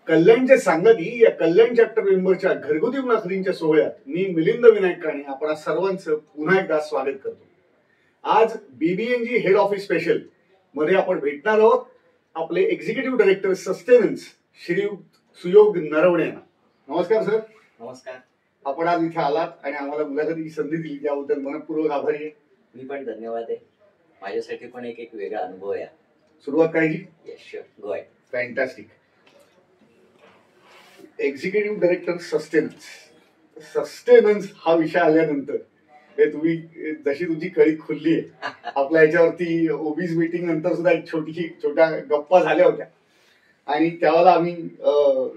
कल्याणचे सांगती या कल्याण चॅप्टर मेंबरच्या घरगुती मुलाखतींच्या सोहळ्यात मी मिलिंद विनायक काणे आपण सर्वांचं पुन्हा एकदा स्वागत करतो. आज बीबीएनजी हेड ऑफिस स्पेशल मध्ये आपण भेटणार आहोत आपले एक्झिक्युटिव्ह डायरेक्टर सस्टेनन्स श्री सुयोग नरवणे यांना. नमस्कार सर. नमस्कार. आपण आज इथे आलात आणि आम्हाला मुलाखतीची संधी दिली त्याबद्दल मनपूर्वक आभारी आहे. मी पण धन्यवाद आहे. माझ्यासाठी पण एक वेगळा अनुभव आहे. सुरुवात करायची? Yes sure, go ahead. Fantastic. Executive director sustenance हा विषय आल्यानंतर तुम्ही जशी तुमची कळी खुलली आहे आपल्या याच्यावरती ओबीज मीटिंग नंतर सुद्धा एक छोट्या गप्पा झाल्या होत्या आणि त्यावेळेला आम्ही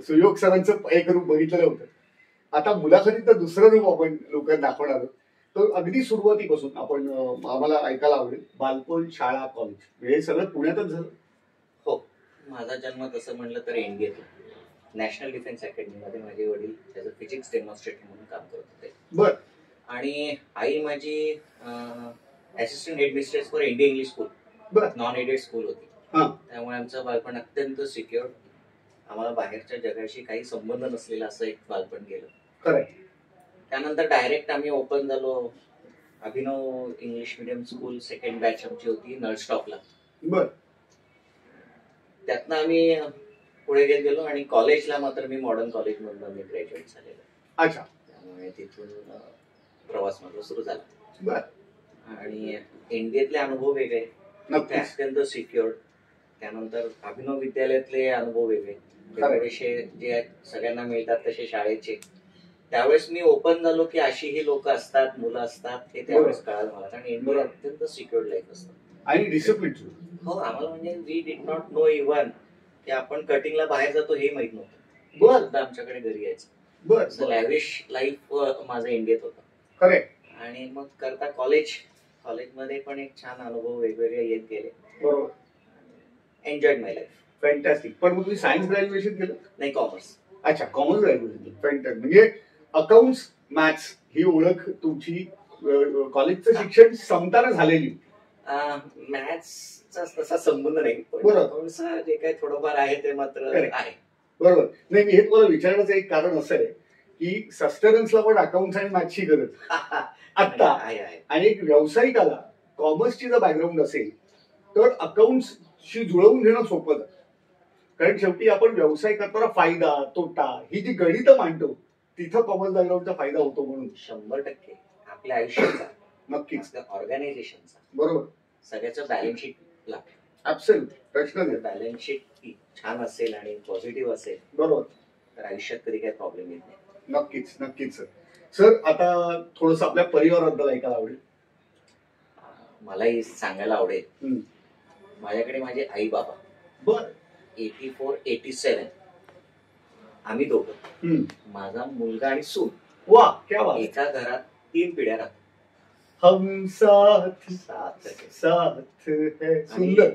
सुयोग सरांचं एक रूप बघितलेलं होतं. आता मुलाखतीत तर दुसरं रूप आपण लोकांना दाखवणार आहोत. तर अगदी सुरुवातीपासून आपण आम्हाला ऐकायला आवडेल बालपण, शाळा, कॉलेज हे सगळं पुण्यातच झालं? हो, माझा जन्म तसं म्हणलं तर एनडीएत नॅशनल डिफेन्स अकॅडमीमध्ये माझे वडील त्याचं फिजिक्स डेमॉन्स्ट्रेटर म्हणून काम करत होते. बर. आणि आई माझी assistant headmistress for Indian English school, non aided school होती. त्यामुळे आमचं बालपण अत्यंत सिक्युअर, आम्हाला बाहेरच्या जगाशी काही संबंध नसलेला असं एक बालपण गेलं. खरं. त्यानंतर डायरेक्ट आम्ही ओपन झालो Abhinav English medium school, second batch आमची होती नळस्टॉपला. बर. त्यातनं आम्ही पुढे गेलो आणि कॉलेजला मात्र मी मॉडर्न कॉलेज मधून मी ग्रॅज्युएट झालेलो. अच्छा. त्यामुळे तिथून प्रवास माझा सुरू झाला. बर. आणि एनडीएतले अनुभव वेगळे, अत्यंत सिक्युअर. त्यानंतर अभिनव विद्यालयातले अनुभव वेगळे, थोडेसे जे सगळ्यांना मिळतात तसे शाळेचे. त्यावेळेस मी ओपन झालो की अशी ही लोक असतात, मुलं असतात, हे त्यावेळेस कळालं मला. कारण एनडीए अत्यंत सिक्युअर लाईफ असतं आणि डिसिप्लिन. हो, आम्हाला म्हणजे we did not know even की आपण कटिंगला बाहेर जातो हे माहित नव्हतं. बर. आमच्याकडे घरी यायचं. बर. लॅविश लाईफ माझं इंडियात होतं. खरे. आणि मग करता कॉलेजमध्ये पण एक छान अनुभव वेगवेगळे येत गेले. बरोबर. एन्जॉयड माय लाईफ. फॅन्टॅस्टिक. पण मग तुम्ही सायन्स ग्रॅज्युएशन केलं? नाही, कॉमर्स. अच्छा, कॉमर्स ग्रॅज्युएशन. फॅन्टॅस्टिक. म्हणजे अकाउंट्स, मॅथ्स ही ओळख तुमची कॉलेजचं शिक्षण संपताना झालेली? मॅथ्सचा तसा संबंध नाही, पण अकाउंट्स जे काही थोडंफार आहे ते मात्र आहे. बरोबर. नाही, मी हे तुम्हाला विचारण्याचं एक कारण असं आहे की सस्टेनन्सला पण अकाउंट्स आणि मॅथ्सची गरज आता आहे. आणि एक व्यावसायिकाला कॉमर्सची जर बॅकग्राऊंड असेल तर अकाउंट्सशी जुळवून घेणं सोपं जातं. कारण शेवटी आपण व्यवसाय करताना फायदा तोटा ही जी गणितं मांडतो तिथं कॉमर्स बॅकग्राऊंडचा फायदा होतो. म्हणून 100% आपल्या आयुष्याचा, नक्कीच ऑर्गनायझेशनचा, बरोबर, सगळ्याचं बॅलन्स शीट लागतं. ऍब्सोल्युटली. प्रश्न नाही. बॅलन्स शीट छान असेल आणि पॉझिटिव्ह असेल, बरोबर, तर आयुष्यात कधी काही प्रॉब्लेम येत नाही. नक्कीच नक्कीच. सर, आता थोडस आपल्या परिवाराबद्दल ऐकायला आवडेल. मलाही सांगायला आवडेल. माझ्याकडे माझे आई बाबा. बर. 84-87 आम्ही दोघं, माझा मुलगा आणि सून. वा, क्या बात. एका घरात 3 पिढ्या राहतात. हम साथ साथ है. सुंदर.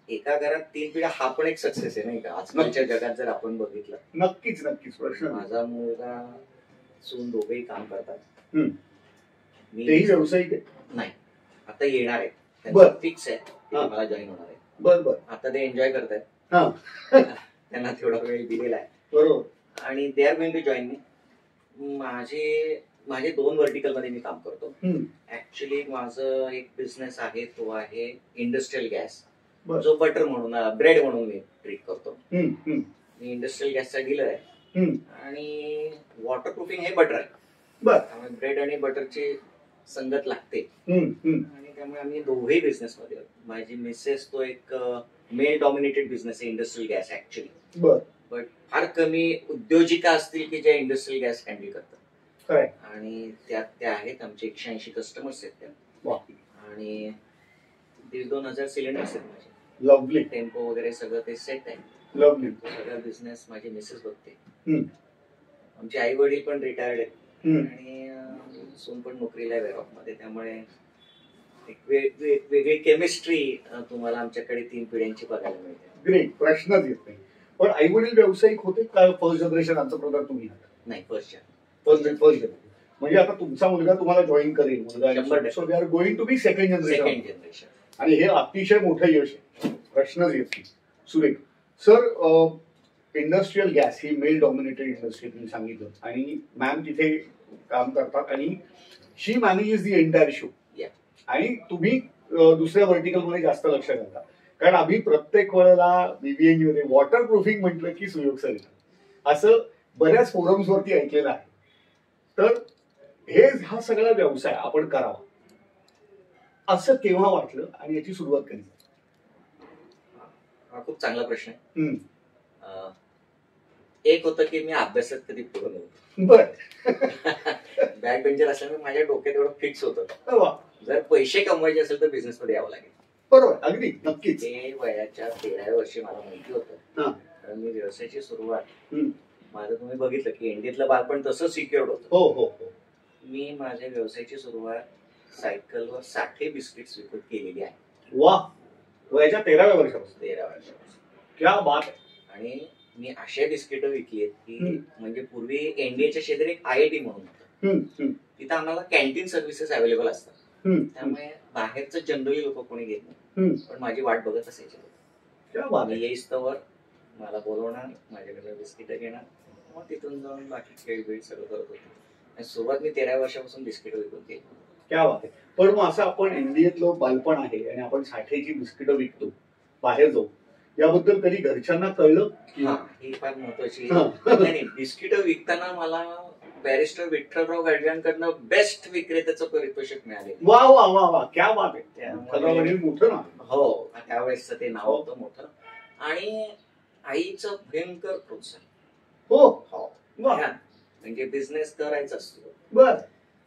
एका घरात 3 पिढ्या हा पण एक सक्सेस आहे, नाही का, आजकालच्या जगात जर आपण बघितलं. नक्कीच नक्कीच. प्रश्न. माझा मुलगा सून दोघेही काम करतात. तेही व्यावसायिक आहे? नाही, आता येणार आहे. फिक्स आहे मला जॉईन होणार आहे. बर बर. आता ते एन्जॉय करतायत. त्यांना थोडा वेळ दिलेला आहे. बरोबर. आणि they are going to join me. माझे 2 व्हर्टिकल मध्ये मी काम करतो. ऍक्च्युली माझं एक बिझनेस आहे, तो आहे इंडस्ट्रियल गॅस, जो बटर म्हणून, ब्रेड म्हणून मी ट्रीट करतो. मी इंडस्ट्रियल गॅसचा डीलर आहे आणि वॉटरप्रूफिंग हे बटर आहे. त्यामुळे ब्रेड आणि बटरची संगत लागते आणि त्यामुळे आम्ही दोघेही बिझनेस मध्ये. माझी मिसेस तो एक मेल डॉमिनेटेड बिझनेस आहे इंडस्ट्रियल गॅस ऍक्च्युली. बट फार कमी उद्योजिका असतील की ज्या इंडस्ट्रियल गॅस हँडल करतात. आणि त्यात त्या आहेत आमचे 180 कस्टमर्स आहेत त्या. आणि 1,500-2,000 सिलेंडर्स आहेत माझे. लवली. टेम्पो वगैरे सगळं ते सेट आहे. लवली. सगळा बिझनेस माझी मिसेस बघते. आमचे आई वडील पण रिटायर्ड आहेत आणि सून पण नोकरीला आहे वेअरहाऊस मध्ये. त्यामुळे एक वेगळी केमिस्ट्री तुम्हाला आमच्याकडे 3 पिढ्यांची बघायला मिळते. ग्रेट. प्रश्नच येत नाही. पण आई वडील व्यावसायिक होते का? फर्स्ट जनरेशन आमचा प्रकार तुम्ही? नाही, फर्स्ट. म्हणजे आता तुमचा मुलगा तुम्हाला जॉईन करेल, मुलगा, so they are going to be second generation. आणि हे अतिशय मोठं यश आहे, प्रश्नच येत नाही. सुरेख. सर, इंडस्ट्रियल गॅस ही मेल डॉमिनेटेड इंडस्ट्री तुम्ही सांगितलं, आणि मॅम तिथे काम करतात आणि शी मॅनेजेस दी एंटायर शो, आणि तुम्ही दुसऱ्या व्हर्टिकलमध्ये जास्त लक्ष घालता. कारण आम्ही प्रत्येक वेळेला बीबीएन मध्ये वॉटर प्रूफिंग म्हटलं की सुयोग सर असं बऱ्याच फोरम्सवरती ऐकलेलं आहे. तर हा सगळा व्यवसाय आपण करावा असं केव्हा वाटलं आणि याची सुरुवात कधी? हा खूप चांगला प्रश्न आहे. एक होतं की मी अभ्यासात कधी पुढे नव्हतो. बर. बॅक बेंचर असल्यामुळे माझ्या डोक्यात एवढं फिक्स होतं, जर पैसे कमवायचे असेल तर बिझनेस मध्ये यावं लागेल. बरोबर, अगदी नक्कीच. ते वयाच्या 13व्या वर्षी मला माहिती होतं. मी व्यवसायाची सुरुवात, माझं तुम्ही बघितलं की इंडियातलं बालपण तसं सिक्युअर्ड होतं. हो हो हो. मी माझ्या व्यवसायाची सुरुवात सायकलवर 60 बिस्किट्स विकत केलेली आहे. वा, वयाच्या 13व्या वर्षापासून. 13 वर्षापासून. क्या बात आहे. आणि मी अशा बिस्किट विकली आहेत की म्हणजे पूर्वी एनडीएच्या शेजारी एक IIT म्हणून होतं, तिथं आम्हाला कॅन्टीन सर्व्हिसेस अवेलेबल असतात. त्यामुळे बाहेरचं जनरली लोक कोणी घेत नाही, पण माझी वाट बघत असायची. येईस्तवर मला बोलवणार, माझ्याकडे बिस्किट घेणार, मग तिथून जाऊन बाकी खेळ बीळ सगळं करत होतो. सुरुवात मी 13 वर्षापासून बिस्किट विकून केली. क्या बात आहे. पण मग असं आपण एनडीएतलं बालपण आहे आणि आपण 60ची बिस्किट विकतो बाहेर जाऊ, याबद्दल कधी घरच्यांना कळलं? हा, ही फार महत्वाची. नाही, बिस्किट विकताना मला बॅरिस्टर विठ्ठलराव गाडग्यांकडनं बेस्ट विक्रेत्याचं पारितोषिक मिळाले. वा वा वा वा, क्या बात आहे. मोठं ना. हो, त्यावेळेस ते नाव होतं मोठं. आणि आईचं भयंकर प्रोत्साहन. हो हो, म्हणजे बिझनेस करायचा असतो. बर.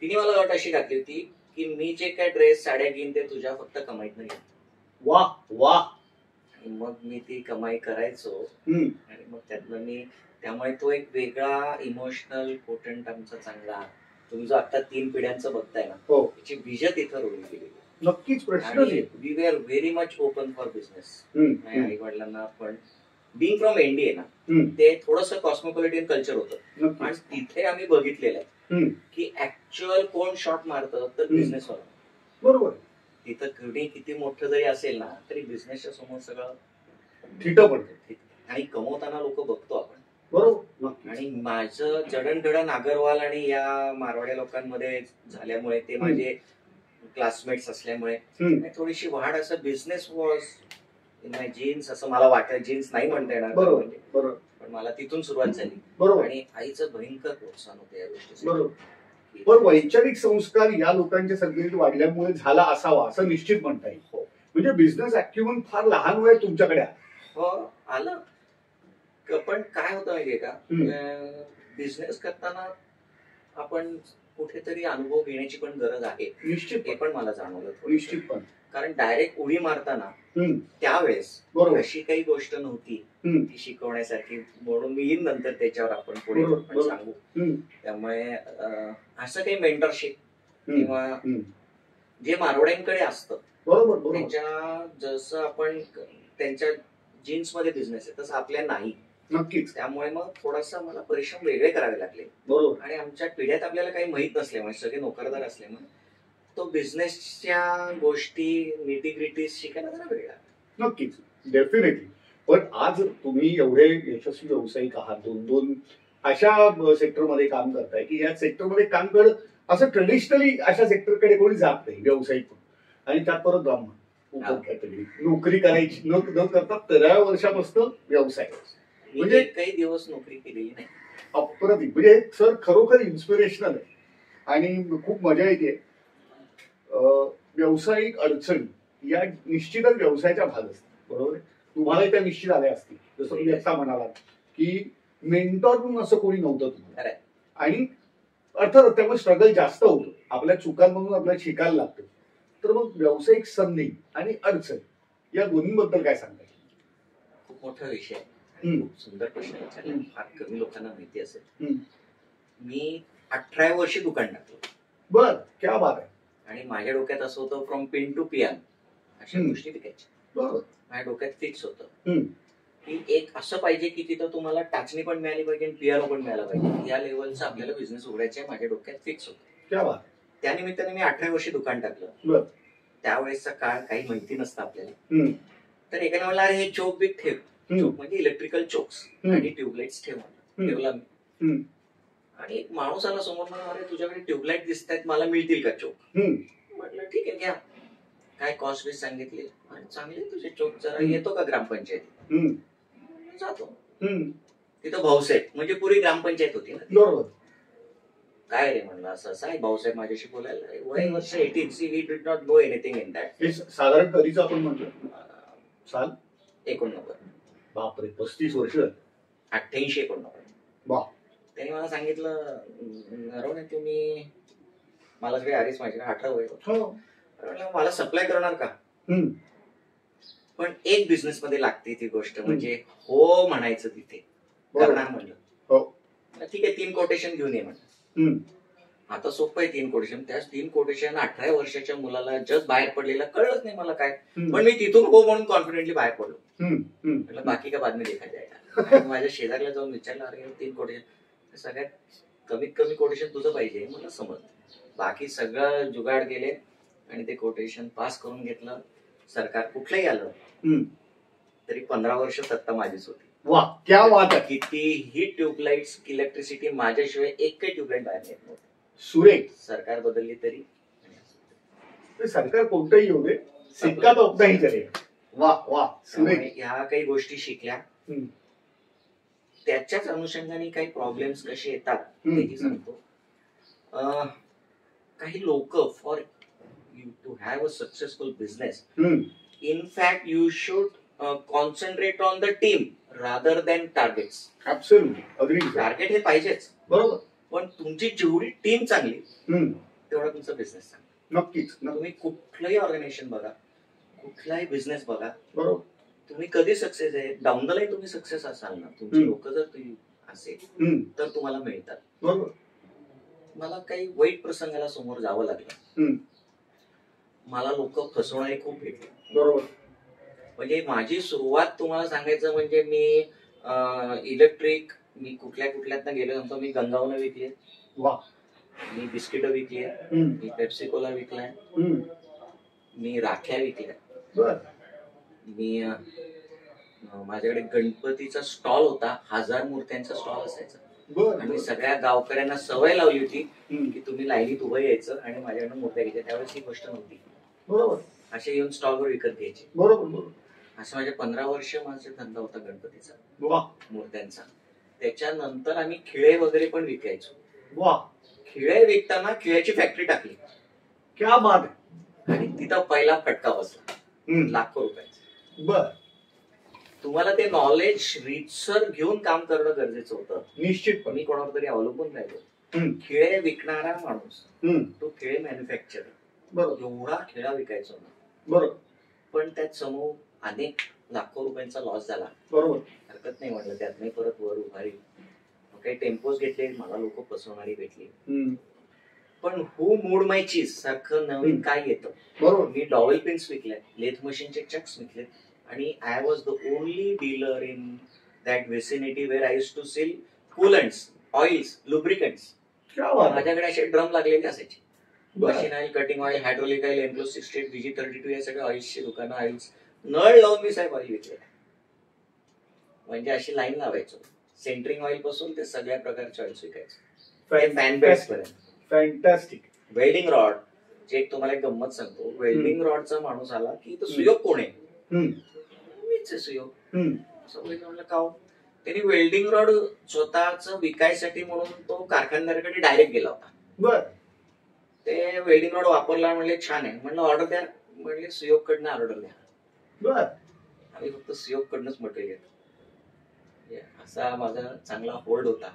तिने मला अट अशी घातली होती की मी जे काय ड्रेस साड्या घेईन ते तुझ्या फक्त कमाईत नाही. वा वा. मग मी ती कमाई करायचो आणि मग त्यातनं मी, त्यामुळे तो एक वेगळा इमोशनल पोटंट आमचा चांगला, तुम्ही जो आता 3 पिढ्यांचं बघताय ना, त्याची विजत इथं रोवली गेली. नक्कीच. प्रश्न we were very much open for business. आई वडिलांना पण बिंग फ्रॉम एनडीए ना, ते थोडंसं कॉस्मोपॉलिटन कल्चर होतं आणि तिथे आम्ही बघितलेलं आहे की ऍक्च्युअल कोण शॉट मारतं तर बिझनेस वाला. बरोबर. तिथं कुणी किती मोठं जरी असेल ना तरी बिझनेसच्या समोर सगळं थिटं पडतं आणि कमवताना लोक बघतो आपण. बरोबर. आणि माझं जडणघडण अगरवाल आणि या मारवाड्या लोकांमध्ये झाल्यामुळे, ते माझे क्लासमेट्स असल्यामुळे थोडीशी वाढ असं business was in my genes असं मला वाटतं. जीन्स नाही म्हणता येणार म्हणजे, पण मला तिथून सुरुवात झाली. आणि आईचं भयंकर प्रोत्साहन होतं या गोष्टी. पण वैचारिक संस्कार या लोकांच्या सगळीकडे वाढल्यामुळे झाला असावा असं निश्चित म्हणता येईल. हो, म्हणजे बिझनेस ऍक्टिव्ह फार लहान वय तुमच्याकडे आलं. पण काय होतं माहितीये का, बिझनेस करताना आपण कुठेतरी अनुभव घेण्याची पण गरज आहे. निश्चित. हे पण मला जाणवलं निश्चित. पण कारण डायरेक्ट उडी मारताना त्यावेळेस अशी काही गोष्ट नव्हती ती शिकवण्यासारखी, म्हणून मी येईन नंतर त्याच्यावर आपण पुढे सांगू. त्यामुळे असं काही मेंटरशिप किंवा जे मारवाड्यांकडे असतं, त्यांच्या जसं आपण त्यांच्या जीन्स मध्ये बिझनेस आहे तसं आपल्या नाही. नक्कीच. त्यामुळे मग थोडासा मला परिश्रम वेगळे करावे लागले. बरोबर. आणि आमच्या पिढ्यात आपल्याला काही माहित नसल्यामुळे, सगळे नोकरदार असल्यामुळे तो बिझनेसच्या गोष्टी निटीग्रिटी शिकायला जरा वेळ लागला. नक्कीच, डेफिनेटली. पण आज तुम्ही एवढे यशस्वी व्यावसायिक आहात, 2 अशा सेक्टरमध्ये काम करताय की या सेक्टरमध्ये काम करत असं ट्रेडिशनली अशा सेक्टरकडे कोणी जात नाही व्यावसायिक. आणि त्यात परत ब्राह्मण नोकरी करायची न करता 13व्या वर्षापासून व्यवसाय. म्हणजे काही दिवस नोकरी केलेली नाही. अप्रतिम. म्हणजे सर खरोखर इन्स्पिरेशनल आहे आणि खूप मजा येते. व्यावसायिक अडचणी या निश्चितच व्यवसायाच्या भाग असतात. बरोबर आहे. तुम्हालाही त्या निश्चित आल्या असतील. जसं तुम्ही आता म्हणालात की मेंटॉर म्हणून असं कोणी नव्हतं तुम्हाला, आणि अर्थात त्यामुळे स्ट्रगल जास्त होतं. आपल्या चुकांमधून आपल्याला शिकायला लागतं. तर मग व्यावसायिक संधी आणि अडचण या दोन्हीबद्दल काय सांगता? खूप मोठा विषय आहे. खूप सुंदर प्रश्न विचारला. फार कमी लोकांना माहिती असेल. मी 18व्या वर्षी दुकान टाकलं. बर, क्या बात आहे. आणि माझ्या डोक्यात असं होतं फ्रॉम पिन टू पियान अशा गोष्टी विकायच्या. माझ्या डोक्यात फिक्स होतं की एक असं पाहिजे की तिथं तुम्हाला टाचणी पण मिळाली पाहिजे आणि पियानो पण मिळाला पाहिजे. या लेवलचा आपल्याला बिझनेस उघडायचा आहे, माझ्या डोक्यात फिक्स होतं. क्या बात. त्यानिमित्ताने मी 18व्या वर्षी दुकान टाकलं. त्यावेळेसचा काळ काही माहिती नसतं आपल्याला. तर एकाने म्हणलं, अरे हे चोक बिक ठेव. चोक म्हणजे इलेक्ट्रिकल चोक्स आणि ट्यूबलाइट्स ठेवला मी. आणि एक माणूस आला समोर, मला अरे तुझ्याकडे ट्यूबलाइट दिसत आहेत, मला मिळतील का चोक? म्हटलं ठीक आहे घ्या. काय कॉस्ट बेस सांगितली आणि चांगले तुझे चोक, जरा येतो का ग्रामपंचायत? जातो. तिथं भाऊसाहेब म्हणजे पुरी ग्रामपंचायत होती ना. बरोबर. काय रे म्हणलं असं असं आहे, भाऊसाहेब माझ्याशी बोलायला. वय वर्ष 18. We did not know anything in that. साधारण कधीच आपण म्हटलं साल 89. बापरे, 35 वर्ष. 88-89. त्यांनी मला सांगितलं, नरवणे तुम्ही मला सगळे आधीच माझे 18 वय होतं, मला सप्लाय करणार का? पण एक बिझनेस मध्ये लागते ती गोष्ट, म्हणजे हो म्हणायचं तिथे. करणार म्हणलं ठीक आहे, 3 कोटेशन घेऊन ये म्हणलं. आता सोपं आहे 3 कोटेशन. त्याच 3 कोटेशन 18 वर्षाच्या मुलाला जस्ट बाहेर पडलेला कळलंच नाही मला काय. पण मी तिथून हो म्हणून कॉन्फिडेंटली बाहेर पडलो. म्हटलं बाकी का बाद में देखा जाएगा. माझ्या शेजारला जाऊन विचारलं, अरे 3 कोटेशन, सगळ्यात कमीत कमी कोटेशन तुझं पाहिजे मला समज. बाकी सगळं जुगाड गेले आणि ते कोटेशन पास करून घेतलं. सरकार कुठलंही आलं तरी 15 वर्ष सत्ता माझीच होती. वा, क्या बात आहे. कितीही ट्यूबलाइट्स, इलेक्ट्रिसिटी माझ्याशिवाय एक काही ट्यूबलाइट बाहेर येत नव्हतं. सुरेख. सरकार बदलली तरी सरकार कोणतंही येऊ दे, सिक्का तो अपना ही करेल. वा वा, सुरेख. ह्या काही गोष्टी शिकल्या. त्याच्याच अनुषंगाने काही प्रॉब्लेम्स कसे येतात तेही सांगतो. काही लोक, for you to have a successful business, in fact you should concentrate on the team rather than targets. Absolutely agree. Target हे पाहिजेच, बरोबर, पण तुमची जेवढी टीम चांगली तेवढा तुमचा बिझनेस चांगला. नक्कीच. तुम्ही कुठलंही ऑर्गनायझेशन बघा, कुठलाही बिझनेस बघा, बरोबर, तुम्ही कधी सक्सेस आहे, डाऊन द लाईन तुम्ही सक्सेस असाल ना, तुमची लोक जर तुम्ही असेल तर तुम्हाला मिळतात. बरोबर. मला काही वाईट प्रसंगाला समोर जावं लागलं. मला लोक फसवणारे खूप भेटले. बरोबर. म्हणजे माझी सुरुवात तुम्हाला सांगायचं म्हणजे मी इलेक्ट्रिक, मी कुठल्या कुठल्यातनं गेलो नंतर मी गंगावनं विकले, मी बिस्किट विकली, मी पेप्सिकोला विकलाय, मी राख्या विकल्या, मी माझ्याकडे गणपतीचा स्टॉल होता, 1000 मूर्त्यांचा स्टॉल असायचा. आणि सगळ्या गावकऱ्यांना सवय लावली होती की तुम्ही लाईनीत उभं यायचं आणि माझ्याकडनं मूर्त्या घ्यायच्या. त्यावेळेस ही गोष्ट नव्हती. बरोबर. असे येऊन स्टॉलवर विकत घ्यायचे. बरोबर. असं माझे 15 वर्ष माझा धंदा होता गणपतीचा, मूर्त्यांचा. त्याच्यानंतर आम्ही खिळे वगैरे पण विकायचो. खिळे विकताना खिळ्याची फॅक्टरी टाकली. क्या बात. आणि तिथं पहिला फटका बसला लाखो रुपयाचा. बर. तुम्हाला ते नॉलेज रीतसर घेऊन काम करणं गरजेचं होतं. निश्चित. मी कोणावर तरी अवलंबून राहिलो. खिळे विकणारा माणूस, तो खिळे मॅन्युफॅक्चरर, एवढा खिळा विकायचो ना. बरोबर. पण त्यात समोर अनेक लाखो रुपयांचा लॉस झाला. बरोबर. हरकत नाही म्हटलं, त्यात नाही परत वर उभारी. काही टेम्पोज घेतले, मला लोक फसवणारी भेटली. पण हू मूड माय चीज सारखं नवीन काय येतं. बरोबर. मी डॉवेल पिन्स विकले, लेथ मशीनचे चक्स विकले, आणि I was the only dealer in that vicinity where I used to sell coolants, oils, lubricants. माझ्याकडे असे ड्रम लागलेले असायचे. Machine oil, cutting oil, hydraulic oil, M+68, VG32 या सगळ्या ऑइल्सची दुकानं, ऑइल्स नळ लावून मी साहेब ऑइल विकले. म्हणजे अशी लाईन लावायचो, सेंटरिंग ऑइल पासून ते सगळ्या प्रकारचे ऑइल्स विकायचे. फॅन बेल्ट पर्यंत. फॅन्टॅस्टिक. वेल्डिंग रॉड, जे एक तुम्हाला एक गंमत सांगतो. वेल्डिंग रॉडचा माणूस आला की तो सुयोग कोण आहे, मीच आहे सुयोग. म्हणलं का? त्यांनी वेल्डिंग रॉड स्वतःच विकायसाठी म्हणून तो कारखानदाराकडे डायरेक्ट गेला होता. बर. ते वेल्डिंग रॉड वापरला, म्हणले छान आहे. म्हणलं ऑर्डर द्या. म्हणले सुयोग कडनं ऑर्डर द्या. बर. आम्ही फक्त सुयोग कडनंच मटेरियल घेतो. असा माझा चांगला होल्ड होता.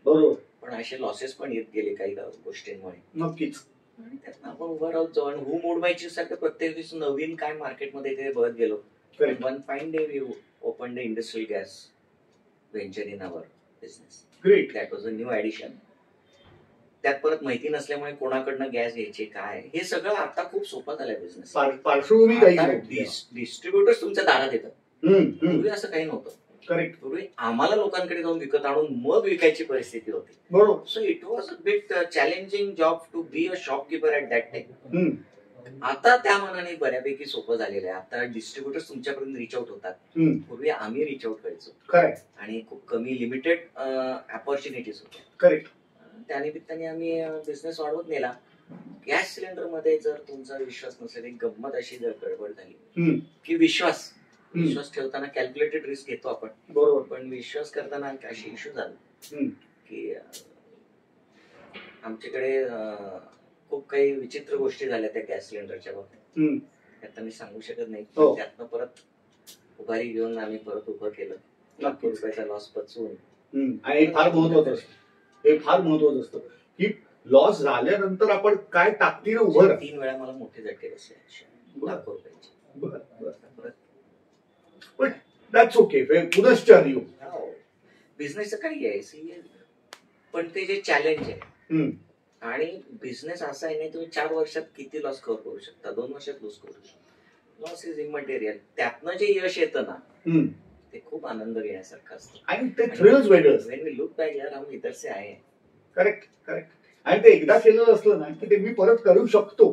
बरोबर. पण असे लॉसेस पण येत गेले काही गोष्टींमुळे. नक्कीच. आणि त्यातनं आपण उभं राहत जाऊ. आणि हू मूड माय चीज सारखं प्रत्येक दिवस नवीन काय मार्केटमध्ये ते बघत गेलो. One fine day we open the industrial gas venture in our business. Great. That was a new addition. त्यात परत माहिती नसल्यामुळे कोणाकडनं गॅस घ्यायचे काय, हे सगळं आता खूप सोपं झालंय बिझनेस. डिस्ट्रीब्युटर्स तुमच्या दारात येतात. पूर्वी असं काही नव्हतं. करेक्ट. पूर्वी आम्हाला लोकांकडे जाऊन विकत आणून मग विकायची परिस्थिती होती. बरोबर. So it was a bit challenging job to be a shopkeeper at that time. आता त्या मनाने बऱ्यापैकी सोपं झालेलं आहे. आता डिस्ट्रीब्युटर्स तुमच्यापर्यंत रिच आउट होतात. पूर्वी आम्ही रिच आउट व्हायचो. करेक्ट. आणि खूप कमी लिमिटेड अपॉर्च्युनिटीज होत्या. करेक्ट. त्यानिमित्ताने आम्ही बिझनेस वाढवत नेला. गॅस सिलेंडर मध्ये जर तुमचा विश्वास नसेल, एक गंमत अशी जर गडबड झाली की विश्वास ठेवताना कॅल्क्युलेटेड रिस्क घेतो आपण, बरोबर, पण विश्वास करताना अशी इश्यू झाला की आमच्याकडे खूप काही विचित्र गोष्टी झाल्या त्या गॅस सिलेंडरच्या बाबतीत. आता मी सांगू शकत नाही. त्यातनं परत उभारी घेऊन आम्ही परत उभं केलं. लाखो रुपयाचा लॉस पचवून. आणि फार महत्वाचं असतं, हे फार महत्वाचं असतं की लॉस झाल्यानंतर आपण काय ताकदीने उभं. 3 वेळा मला मोठे झटके बसले लाखो रुपयाचे. पण दॅट्स ओके. पुनश्च हरिओम. बिझनेसचं काही आहे, पण ते जे चॅलेंज आहे, आणि बिझनेस असा आहे नाही, तुम्ही 4 वर्षात किती लॉस कव्हर करू शकता, 2 वर्षात लॉस करू शकता. Loss is immaterial. त्यातनं जे यश येतं ना, ते खूप आनंद घेण्यासारखं असतं. आणि ते थ्रिल्स वेगळं असतं. व्हेन वी लुक बॅक, यार हम इधर से आए. Correct, correct. आणि ते एकदा केलेलं असलं ना की ते मी परत करू शकतो,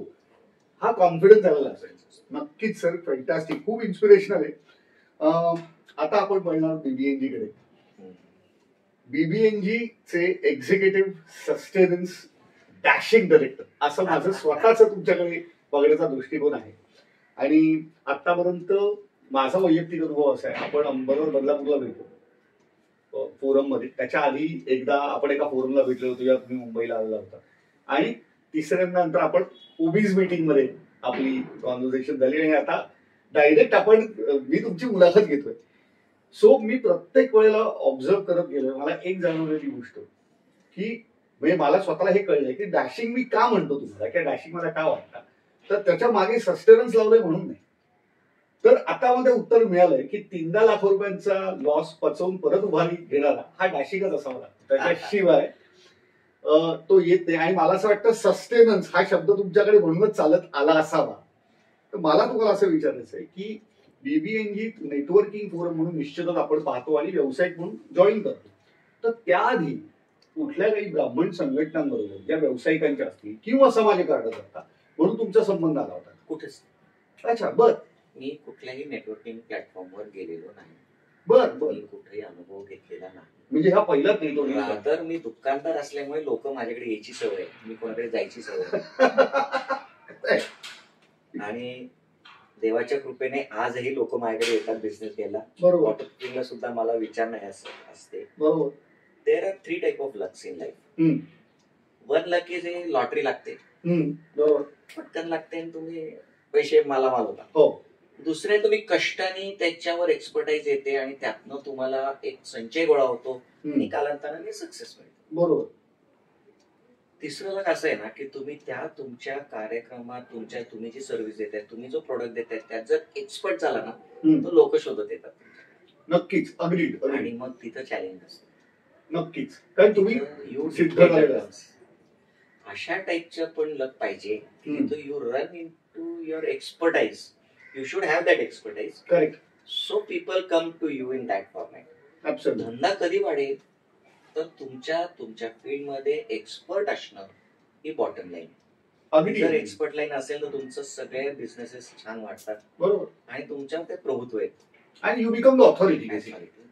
हा कॉन्फिडन्स आलेला असेल. नक्कीच सर, फॅन्टास्टिक, खूप इन्स्पिरेशनल आहे. आता आपण बोलणार बीबीएनजी कडे. बीबीएनजी चे एक्झिक्युटिव्ह सस्टेनन्स डॅशिंग डायरेक्टर असं माझं स्वतःच तुमच्याकडे बघण्याचा दृष्टिकोन आहे. आणि आतापर्यंत माझा वैयक्तिक अनुभव असा आहे, आपण बरोबर बदलापूरला भेटलो फोरम मध्ये. त्याच्या आधी एकदा आपण एका फोरमला भेटलो होतो, जेव्हा तुम्ही मुंबईला आलेला होता. आणि तिसऱ्यांदा नंतर आपण ओबीज मीटिंग मध्ये आपली कॉन्व्हर्सेशन झाली. आणि आता डायरेक्ट मी तुमची मुलाखत घेतोय. सो मी प्रत्येक वेळेला ऑब्झर्व करत गेलोय. मला एक जाणवलेली गोष्ट की म्हणजे मला स्वतःला हे कळलंय की डॅशिंग मी का म्हणतो तुम्हाला, की डॅशिंग मला का वाटतं, तर त्याच्या मागे सस्टेनन्स लावलंय म्हणून नाही. तर आता मध्ये उत्तर मिळालंय की 3 लाख रुपयांचा लॉस पचवून परत उभारी घेणारा हा डॅशिंगच असावा लागतो, त्याच्याशिवाय तो येत नाही. आणि मला असं वाटतं सस्टेनन्स हा शब्द तुमच्याकडे म्हणूनच चालत आला असावा. तर मला तुम्हाला असं विचारायचं आहे की बीबीएनजी नेटवर्किंग फोरम म्हणून निश्चितच आपण पाहतो आणि व्यावसायिक म्हणून जॉईन करतो. तर त्याआधी कुठल्या काही ब्राह्मण संघटनांबरोबर ज्या व्यावसायिकांच्या असतील किंवा समाजकार्यकर्ता म्हणून तुमचा संबंध आला होता? कुठेच. अच्छा, बर. मी कुठल्याही नेटवर्किंग प्लॅटफॉर्मवर गेलेलो नाही. बर बर. मी कुठेही अनुभव घेतलेला नाही. म्हणजे हा पहिलाच नेटवर्किंग. तर मी दुकानदार असल्यामुळे लोक माझ्याकडे यायची सवय, मी कोणाकडे जायची सवय. आणि देवाच्या कृपेने आजही लोक माझ्याकडे येतात बिझनेस घ्यायला. वॉटर सुद्धा मला विचार नाही असते. बरोबर. There are 3 type of lux in life. One luck is lottery लागते, बरोबर, पटकन लागते आणि तुम्ही पैसे मालामाल होता. हो. दुसरे तुम्ही कष्टाने त्याच्यावर एक्सपर्टाईज येते आणि त्यातनं तुम्हाला एक संचय गोळा होतो आणि कालांतराने सक्सेस मिळते. बरोबर. तिसरं लक असं आहे ना की तुम्ही तुमच्या कार्यक्रमात तुम्ही जी सर्व्हिस देताय, तुम्ही जो प्रोडक्ट देताय, त्यात जर एक्सपर्ट झाला ना तर लोक शोधत येतात. नक्कीच, अग्रीड. आणि मग तिथं चॅलेंज असतं. नक्कीच, कारण तुम्ही अशा टाईपचं पण लक पाहिजे की you run in to your expertise. You should have that expertise. Correct. So people come to you in that format. धंदा कधी वाढेल तर तुमच्या फील्डमध्ये एक्सपर्ट असणं ही बॉटम लाईन. जर एक्सपर्ट लाईन असेल तर तुमचं सगळे बिझनेसेस छान वाटतात. बरोबर. आणि तुमच्यामध्ये प्रभुत्व आहे आणि यू बिकम द ऑथॉरिटी.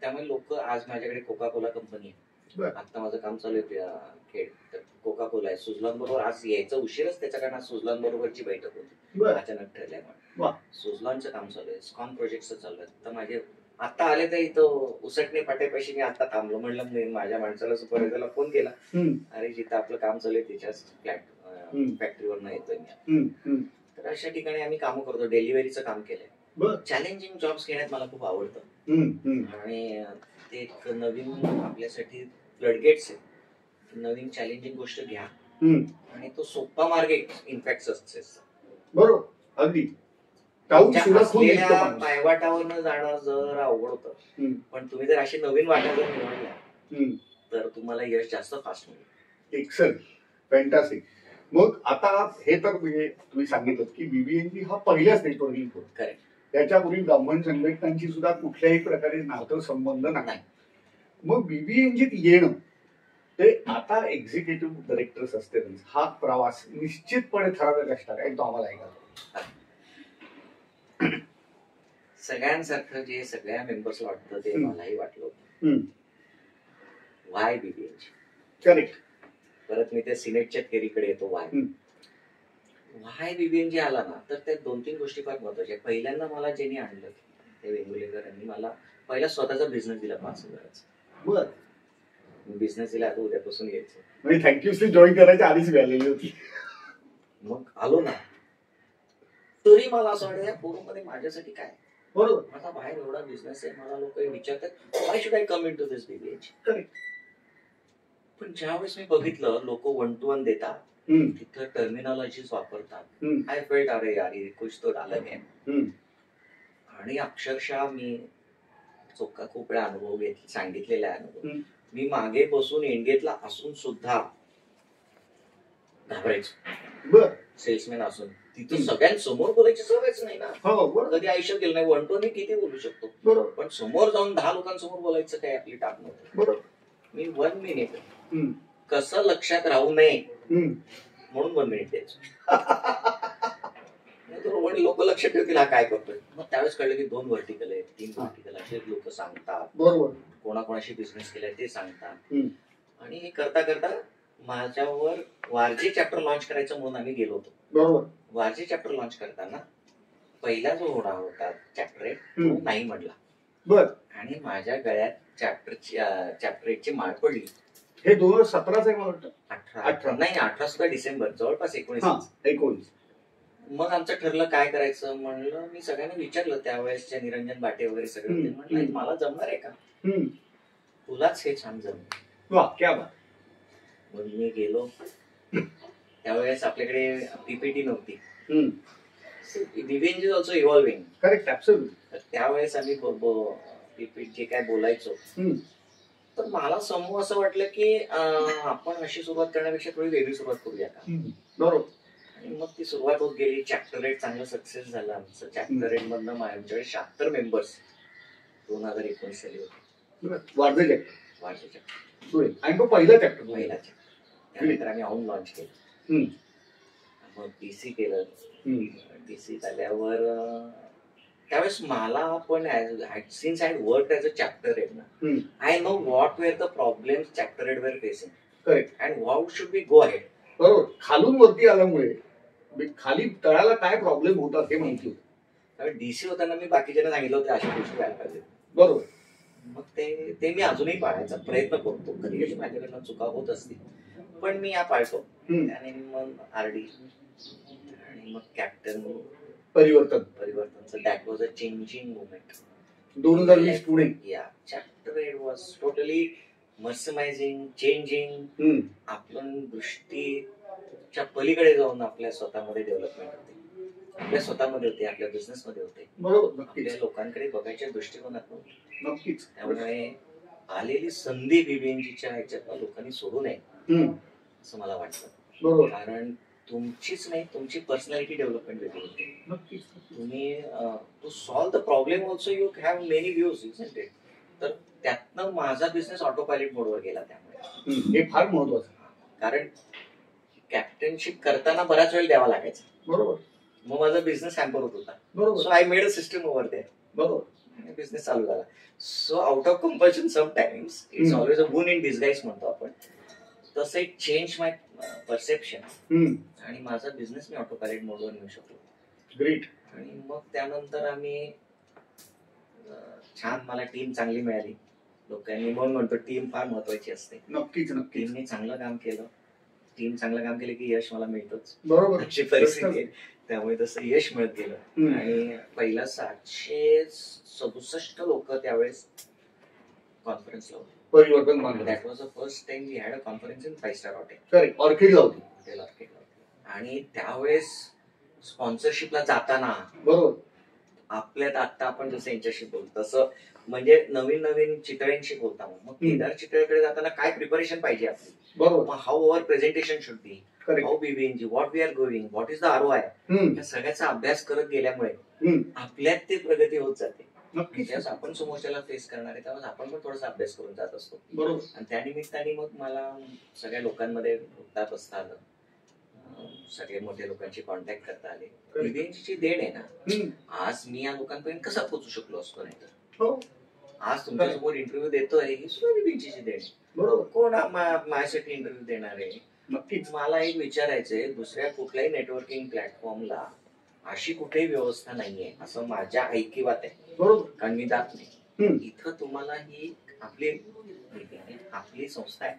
त्यामुळे लोक, आज माझ्याकडे कोका कोला कंपनी आहे. आता माझं काम चालू आहे खेड, तर कोका कोला आहे. सुझलॉन बरोबर आज यायचं उशीरच त्याच्या कारण सुझलॉन बरोबरची बैठक होती, अचानक ठरल्यामुळे. सुझलॉनचं काम चालू आहे, स्कॉन प्रोजेक्टचं चालू आहे. तर माझे आता आले तर इथं उसटणे फाट्यापाशी मी आता थांबलो. म्हणलं मी माझ्या माणसाला सुपरवायझरला फोन केला, अरे जिथं आपलं काम चालू आहे त्याच्याच फॅक्टरीवर न येतोय मी. तर अशा ठिकाणी आम्ही काम करतो. डिलिव्हरीचं काम केलंय. चॅलेंजिंग जॉब्स घेण्यात मला खूप आवडतं आणि ते एक नवीन आपल्यासाठी फ्लडगेट्स आहे. नवीन चॅलेंजिंग गोष्ट घ्या आणि तो सोपा मार्ग आहे इनफॅक्ट सक्सेस. बरोबर, अगदी. पायवाटावर जाणं जर अवघड होतं, पण तुम्ही जर अशी नवीन वाटा जर निवडल्या तर तुम्हाला यश जास्त फास्ट मिळेल. एक्सेलंट, फॅन्टास्टिक. मग आता हे तर म्हणजे तुम्ही सांगितलं की बीबीएनजी हा पहिलाच नेटवर्किंग फोरम. करेक्ट. त्याच्यापूर्वी ब्राह्मण संघटनांची सुद्धा कुठल्याही प्रकारे नातं संबंध नाही. मग बीबीएनजीत येणं ते आता एक्झिक्युटिव्ह डायरेक्टर्स असते हा प्रवास निश्चितपणे ठराविक असणार आहे, तो आम्हाला ऐकायला. सगळ्यांसारखं जे सगळ्या मेंबर्सला वाटतं ते मलाही वाटलं होतं. Y BBNG. करेक्ट. परत मी त्या सिनेटच्या थेरीकडे येतो. वाय बीबीएनजी आला ना तर त्या 2-3 गोष्टी फार महत्वाच्या. पहिल्यांदा मला ज्यांनी आणलं ते वेंगुर्लेकरांनी मला पहिला स्वतःचा बिझनेस दिला 5,000चा. बर. बिझनेस दिला आता उद्यापासून यायचं. म्हणजे थँक्यूसली जॉईन करायच्या आधीच मिळालेली होती. मग आलो ना तरी मला असं वाटतं या फोरममध्ये माझ्यासाठी काय. बरोबर. माझा बाहेर एवढा बिझनेस आहे, मला लोक विचारतात why should I come into this BBNG. Correct. पण ज्यावेळेस मी बघितलं लोक 1-to-1 देतात, तिथं टर्मिनॉलॉजीज वापरतात, आय फेल्ट अरे यार कुछ तो अलग आहे. आणि अक्षरशः मी चोक्का खूप वेळा अनुभव सांगितलेला अनुभव. मी मागे बसून एंडगेटला असून सुद्धा घाबरायचो. बर. सेल्समॅन असून तिथं सगळ्यांसमोर बोलायची सवयच नाही ना. कधी आयुष्यात गेलं नाही. 1-to-1 किती बोलू शकतो. बरोबर. पण समोर जाऊन 10 लोकांसमोर बोलायचं काय आपली टाप नव्हती. बरोबर. मी 1 मिनिट कसं लक्षात राहू नये म्हणून 1 मिनिट द्यायचो. लोक लक्ष ठेवतील हा काय करतोय. मग त्यावेळेस कळलं की 2 व्हर्टिकल आहेत, 3 व्हर्टिकल असे लोक सांगतात. बरोबर. कोणाकोणाशी बिझनेस केलाय ते सांगतात. आणि हे करता करता माझ्यावर वारजे चॅप्टर लॉन्च करायचं म्हणून आम्ही गेलो होतो. बरोबर. वारजे चॅप्टर लॉन्च करताना पहिला जो होणार होता चॅप्टर 8 तो नाही म्हटला. बर. आणि माझ्या गळ्यात चॅप्टर 8 ची माळ पडली. हे 2017च आहे मला वाटतं. 18 नाही 18 सुद्धा डिसेंबर जवळपास 19. मग आमचं ठरलं काय करायचं. म्हणलं मी सगळ्यांना विचारलं त्यावेळेसच्या निरंजन बाटे वगैरे सगळं. म्हणलं मला जमणार आहे का. तुलाच हे छान जमलं. वा क्या बात. मग मी गेलो. त्यावेळेस आपल्याकडे पीपीटी नव्हती. BBNG is also evolving. Correct. Absolutely. त्यावेळेस आम्ही पीपीटी जे काय बोलायचो तर मला समूह असं वाटलं की आपण अशी सुरुवात करण्यापेक्षा थोडी वेगळी सुरुवात करूया का. बरोबर. आणि मग ती सुरुवात होत गेली. चॅप्टर 8 चांगलं सक्सेस झालं आमचं. चॅप्टर 8 मधनं आमच्याकडे 76 मेंबर्स 2019 साली होते. वारजे चॅप्टर. आणि तो पहिला चॅप्टर. त्यानंतर आम्ही ऑन लॉन्च केलं. मग डीसी केलं. डीसी झाल्यावर त्यावेळेस मला पण since I work as a chapter 8 ना I know what were the problems chapter 8 were facing. Correct. And how should we go ahead. बरोबर. खालून वरती आल्यामुळे खाली तळाला काय प्रॉब्लेम होतात हे माहिती होतं. डीसी होताना मी बाकीच्यांना सांगितलं होतं अशा गोष्टी व्हायला पाहिजे. बरोबर. मग ते मी अजूनही पाळायचा प्रयत्न करतो. कधी कधी माझ्याकडनं चुका होत असतील पण मी या पाळतो. आणि मग आरडी आणि मग कॅप्टन परिवर्तनचं that was a changing movement. 2020 Pune. या chapter 8 was totally mesmerising, changing. आपण दृष्टीच्या पलीकडे जाऊन आपल्या स्वतःमध्ये डेव्हलपमेंट होते. आपल्या स्वतःमध्ये होते, आपल्या बिझनेसमध्ये होते. बरोबर. आपल्या लोकांकडे बघायच्या दृष्टिकोनात नव्हते. नक्कीच. त्यामुळे आलेली संधी बीबीएनजीच्या ह्याच्यात लोकांनी सोडू नये असं मला वाटतं. बरोबर. कारण तुमचीच नाही तुमची पर्सनॅलिटी डेव्हलपमेंट वेगळी होते. नक्कीच. तुम्ही to solve the problem also you have many views isn't it. तर त्यातनं माझा बिझनेस ऑटो पायलट मोडवर गेला. त्यामुळे हे फार महत्वाचं. कारण कॅप्टनशिप करताना बराच वेळ द्यावा लागायचा. बरोबर. मग माझा बिझनेस हॅम्पर होत होता. बरोबर. So I made a system over there. बरोबर. बिझनेस चालू झाला. So out of compulsion sometimes it's always a boon in disguise म्हणतो आपण. तसं एक चेंज माय परसेप्शन आणि माझा बिझनेस मी ऑटो पायलट मोडवर नेऊ शकलो. ग्रेट. आणि मग त्यानंतर आम्ही छान मला टीम चांगली मिळाली. लोकांनी म्हणतो टीम फार महत्वाची असते. नक्कीच. टीमने चांगलं काम केलं. टीम चांगलं काम केलं की यश मला मिळतच. बरोबर. अशी परिस्थिती आहे. त्यामुळे तसं यश मिळत गेलं. आणि पहिला 767 लोक त्यावेळेस कॉन्फरन्सला होते. Parivartan. That was the first time we had a conference in 5 star hotel. Correct. ऑर्किडला होती. हॉटेल ऑर्किडला होती. आणि त्यावेळेस स्पॉन्सरशिपला जाताना बरोबर आपल्यात आता आपण जसं यांच्याशी बोलतो तसं म्हणजे नवीन चितळ्यांशी बोलता. मग केदार चितळेकडे जाताना काय प्रिपरेशन पाहिजे आपली. बरोबर. मग how our presentation should be, how BBNG, what we are going, what is the ROI, या सगळ्याचा अभ्यास करत गेल्यामुळे आपल्यात ते प्रगती होत जाते. नक्कीच. त्यावेळेस आपण समोरच्याला फेस करणार आहे, त्यावेळेस आपण पण थोडासा अभ्यास करून जात असतो. बरोबर. आणि त्यानिमित्ताने मग मला सगळ्या लोकांमध्ये उठता बसता आलं, सगळे मोठ्या लोकांची कॉन्टॅक्ट करता आले. बीबीएनची देण आहे ना, आज मी या लोकांपर्यंत कसा पोहोचू शकलो असतो नाही तर. आज तुमच्यासमोर इंटरव्ह्यू देतोय ही सुद्धा बीबीएनची देण आहे. बरोबर. कोण माझ्यासाठी इंटरव्ह्यू देणार आहे? नक्कीच. मला एक विचारायचंय, दुसऱ्या कुठल्याही नेटवर्किंग प्लॅटफॉर्मला अशी कुठेही व्यवस्था नाहीये असं माझ्या ऐकिवात आहे. बरोबर. कारण मी जात नाही. इथं तुम्हाला ही आपली संस्था आहे,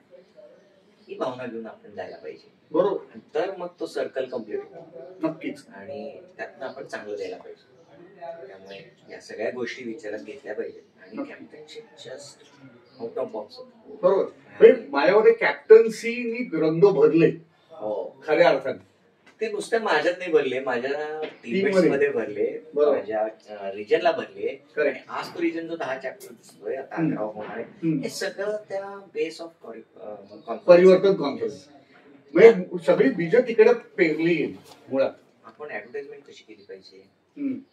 ही भावना घेऊन आपण जायला पाहिजे. बरोबर. तर मग तो सर्कल कम्प्लीट होतो. नक्कीच. आणि त्यातनं आपण चांगलं द्यायला पाहिजे. त्यामुळे या सगळ्या गोष्टी विचारात घेतल्या पाहिजेत आणि कॅप्टनचे जस्ट आउट ऑफ बॉक्स. बरोबर. माझ्यामध्ये कॅप्टन्सीनी रंग भरले. हो, खऱ्या अर्थाने. ते नुसतं माझ्यात नाही भरले, माझ्या टीममेट्स मध्ये भरले, माझ्या रिजनला भरले. आज तो रिजन जो 10 चॅप्टर दिसतोय, आता 11 होणार आहे, हे सगळं त्या बेस ऑफ परिवर्तन कॉन्फरन्स म्हणजे सगळी बीज तिकडे पेरली गेली. मुळात आपण ऍडव्हर्टाइजमेंट कशी केली पाहिजे,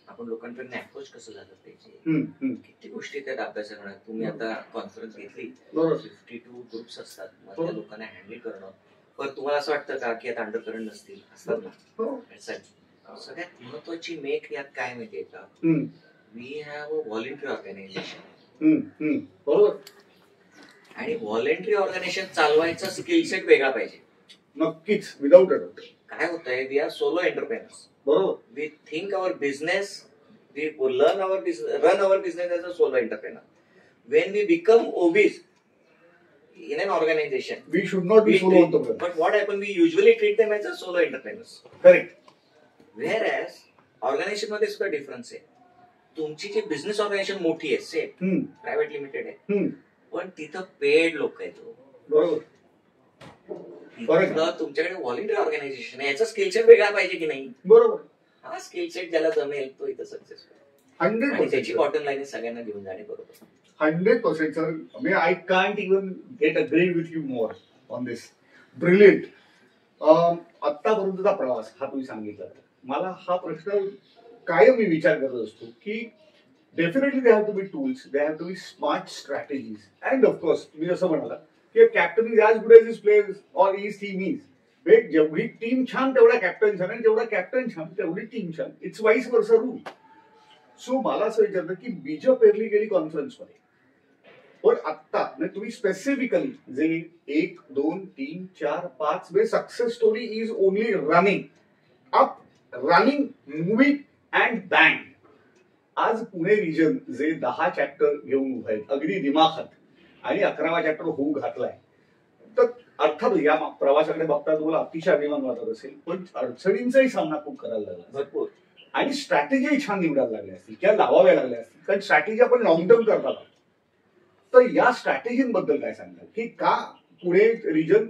आपण लोकांपर्यंत अप्रोच कसं झालं पाहिजे, किती गोष्टी त्यात अभ्यास करणार. तुम्ही आता कॉन्फरन्स घेतली, 52 ग्रुप्स असतात, मग त्या लोकांना हँडल करणं. पण तुम्हाला असं वाटतं का की आता अंडरकरंट नसतील? असतात ना. सगळ्यात महत्वाची मेक यात काय माहितीये का, we have a voluntary organization. बरोबर. आणि व्हॉलंटरी ऑर्गनायझेशन चालवायचा स्किल सेट वेगळा पाहिजे. नक्कीच, विदाउट अ डाउट. काय होतंय, वी आर सोलो एंटरप्रेनर्स. बरोबर. We think our business, we run our business as a solo entrepreneur. When we become obese in an organization, we should not be solo entrepreneurs. But what happens, we usually treat them as a solo entrepreneurs. Correct. Whereas organization मध्ये सुद्धा difference आहे. तुमची जी business organisation मोठी आहे, set private limited आहे, पण तिथं paid लोक आहेत. बरोबर. तुमच्याकडे व्हॉलंटरी ऑर्गनायझेशन आहे, याचा स्किल सेट वेगळा पाहिजे की नाही? बरोबर. हा स्किल सेट ज्याला जमेल तो इथं सक्सेसफुल. 100%. त्याची बॉटम लाईन सगळ्यांना घेऊन जाणे. बरोबर. 100%, sir. I mean, I can't even get agreed with you more on this. Brilliant. आतापर्यंतचा प्रवास हा तुम्ही सांगितला, मला हा प्रश्न कायम मी विचार करत असतो की definitely they have to be tools, they have to be smart strategies, and of course तुम्ही जसं म्हणाला की captain is as good as his players or is team is. जेवढी टीम छान तेवढा कॅप्टन छान, आणि जेवढा कॅप्टन छान तेवढी टीम छान. इट्स वाईस वर्सा रूल. सो मला असं विचारतं की बीज पेरली गेली कॉन्फरन्समध्ये, पण आत्ता तुम्ही स्पेसिफिकली जे 1, 2, 3, 4, 5 success story is only running up, running, moving and bang. आज पुणे रिजन जे 10 चॅप्टर घेऊन उभे आहेत अगदी दिमाखात, आणि 11वा चॅप्टर होऊ घातलाय, तर अर्थात या प्रवासाकडे बघता तुम्हाला अतिशय अभिमान वाटत असेल, पण अडचणींचाही सामना खूप करायला लागला भरपूर, आणि स्ट्रॅटेजी छान निवडायला लागल्या असतील किंवा लावाव्या लागल्या असतील, कारण स्ट्रॅटेजी आपण लॉंग टर्म करतात. तर या स्ट्रॅटेजींबद्दल काय सांगाल की का Pune region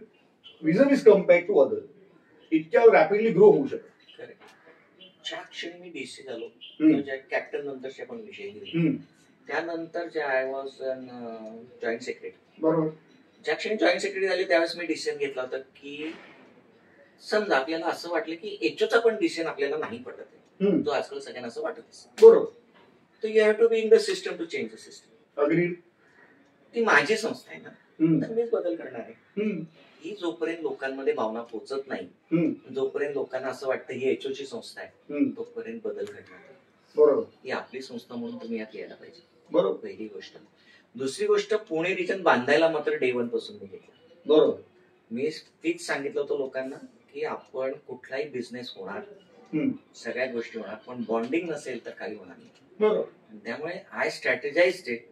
vision is compared to other इतक्या रॅपिडली ग्रो होऊ शकतो? ज्या क्षणी मी डीसी झालो, ज्या कॅप्टन नंतरचे पण विषय त्यानंतर जे आय वॉज जॉईंट सेक्रेटरी. बरोबर. ज्या क्षणी जॉईंट सेक्रेटरी झाले त्यावेळेस मी डिसिजन घेतला होता की समजा आपल्याला असं वाटलं की एचओचा पण डिसिजन आपल्याला नाही पटत आहे, तो आजकाल सगळ्यांना असं वाटत असतं. बरोबर. तर you have to be in the system to change the system. Agree. ती माझी संस्था आहे ना, तर मीच बदल करणार आहे. ही जोपर्यंत लोकांमध्ये भावना पोहोचत नाही, जोपर्यंत लोकांना असं वाटतं ही एचओची संस्था आहे, तोपर्यंत बदल घडणार. बरोबर. ही आपली संस्था म्हणून तुम्ही यात यायला पाहिजे. बरोबर. पहिली गोष्ट. दुसरी गोष्ट, पुणे रिजन बांधायला मात्र डे 1 पासून मी घेतलं. बरोबर. मी फिक्स सांगितलं होतं लोकांना की आपण कुठलाही बिझनेस होणार, सगळ्या गोष्टी होणार, पण बॉन्डिंग नसेल तर काही होणार नाही. बरोबर. त्यामुळे I strategised it.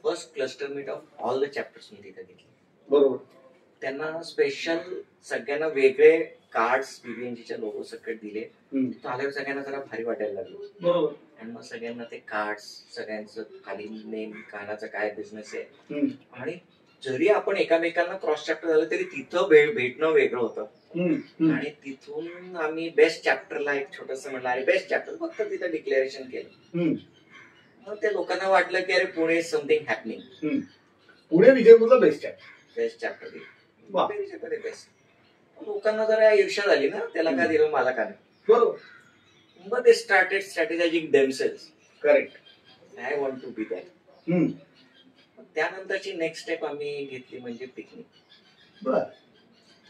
First cluster meet of all the chapters मी तिथे घेतले. बरोबर. त्यांना स्पेशल सगळ्यांना वेगळे कार्ड्स बीबीएनजीच्या लोगो सकट दिले. तो आल्यावर सगळ्यांना जरा भारी वाटायला लागलं. बरोबर. आणि मग सगळ्यांना ते कार्ड्स, सगळ्यांचं खाली नेम, कानाचा काय बिझनेस आहे, आणि जरी आपण एकामेकांना क्रॉस चॅप्टर झालं तरी तिथं भेटणं वेगळं होतं. आणि तिथून आम्ही बेस्ट चॅप्टरला एक छोटस म्हणलं, अरे बेस्ट चॅप्टर, फक्त तिथं डिक्लेरेशन केलं. मग त्या लोकांना वाटलं की अरे Pune is something happening. Pune विजयपूरला बेस्ट चॅप्टर बेस्ट. लोकांना जरा ईर्ष्या झाली ना, त्याला का दिलं मला का नाही. बरोबर. मग ते started strategising themselves. Correct. I want to be that. त्यानंतरची नेक्स्ट स्टेप आम्ही घेतली म्हणजे पिकनिक.